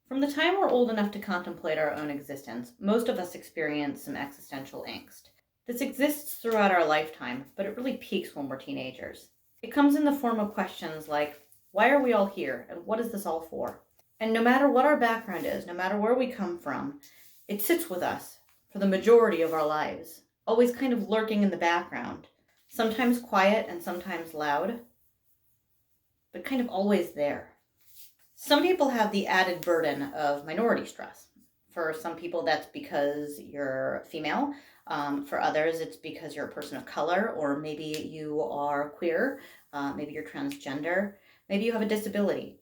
From the time we're old enough to contemplate our own existence, most of us experience some existential angst. This exists throughout our lifetime, but it really peaks when we're teenagers. It comes in the form of questions like, why are we all here, and what is this all for? And no matter what our background is, no matter where we come from, it sits with us for the majority of our lives, always kind of lurking in the background, sometimes quiet and sometimes loud, but kind of always there. Some people have the added burden of minority stress. For some people, that's because you're female. For others, it's because you're a person of color, or maybe you are queer, maybe you're transgender, maybe you have a disability.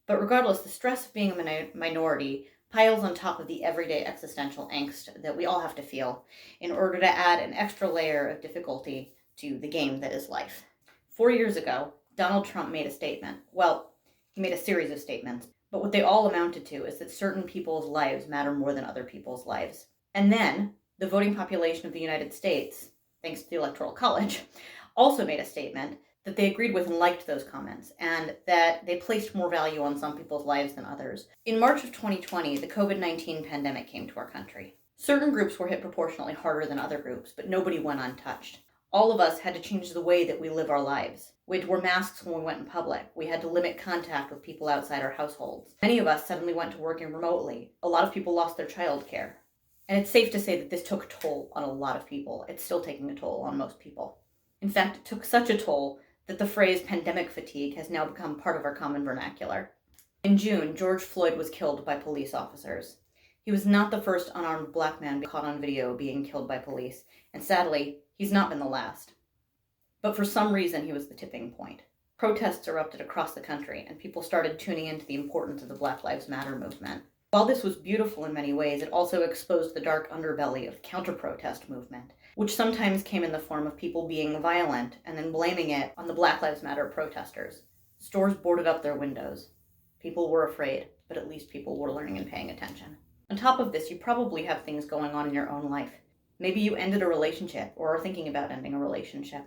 But regardless, the stress of being a minority piles on top of the everyday existential angst that we all have to feel in order to add an extra layer of difficulty to the game that is life. 4 years ago, Donald Trump made a statement. Well, he made a series of statements, but what they all amounted to is that certain people's lives matter more than other people's lives. And then the voting population of the United States, thanks to the Electoral College, also made a statement that they agreed with and liked those comments, and that they placed more value on some people's lives than others. In March of 2020, the COVID-19 pandemic came to our country. Certain groups were hit proportionally harder than other groups, but nobody went untouched. All of us had to change the way that we live our lives. We had to wear masks when we went in public. We had to limit contact with people outside our households. Many of us suddenly went to working remotely. A lot of people lost their childcare. And it's safe to say that this took a toll on a lot of people. It's still taking a toll on most people. In fact, it took such a toll that the phrase pandemic fatigue has now become part of our common vernacular. In June, George Floyd was killed by police officers. He was not the first unarmed black man caught on video being killed by police, and sadly, he's not been the last. But for some reason, he was the tipping point. Protests erupted across the country, and people started tuning into the importance of the Black Lives Matter movement. While this was beautiful in many ways, it also exposed the dark underbelly of the counter-protest movement, which sometimes came in the form of people being violent and then blaming it on the Black Lives Matter protesters. Stores boarded up their windows. People were afraid, but at least people were learning and paying attention. On top of this, you probably have things going on in your own life. Maybe you ended a relationship or are thinking about ending a relationship.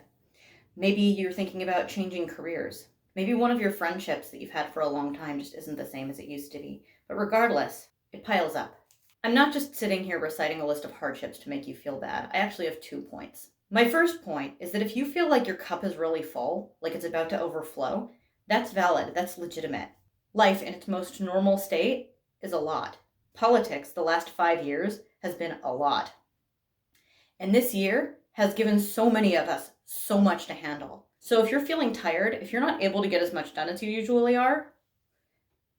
Maybe you're thinking about changing careers. Maybe one of your friendships that you've had for a long time just isn't the same as it used to be. But regardless, it piles up. I'm not just sitting here reciting a list of hardships to make you feel bad. I actually have 2 points. My first point is that if you feel like your cup is really full, like it's about to overflow, that's valid, that's legitimate. Life in its most normal state is a lot. Politics the last 5 years has been a lot. And this year has given so many of us so much to handle. So if you're feeling tired, if you're not able to get as much done as you usually are,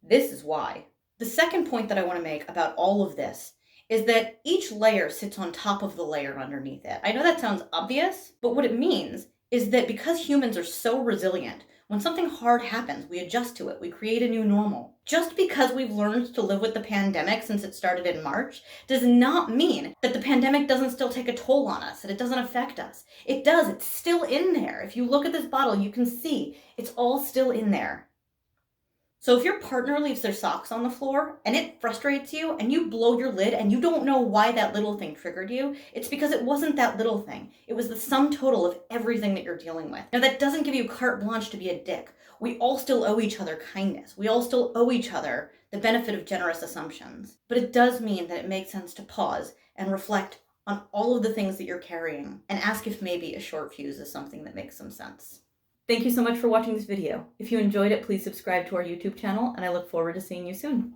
this is why. The second point that I want to make about all of this is that each layer sits on top of the layer underneath it. I know that sounds obvious, but what it means is that because humans are so resilient, when something hard happens, we adjust to it. We create a new normal. Just because we've learned to live with the pandemic since it started in March does not mean that the pandemic doesn't still take a toll on us, that it doesn't affect us. It does. It's still in there. If you look at this bottle, you can see it's all still in there. So if your partner leaves their socks on the floor and it frustrates you and you blow your lid and you don't know why that little thing triggered you, it's because it wasn't that little thing. It was the sum total of everything that you're dealing with. Now that doesn't give you carte blanche to be a dick. We all still owe each other kindness. We all still owe each other the benefit of generous assumptions. But it does mean that it makes sense to pause and reflect on all of the things that you're carrying and ask if maybe a short fuse is something that makes some sense. Thank you so much for watching this video. If you enjoyed it, please subscribe to our YouTube channel, and I look forward to seeing you soon.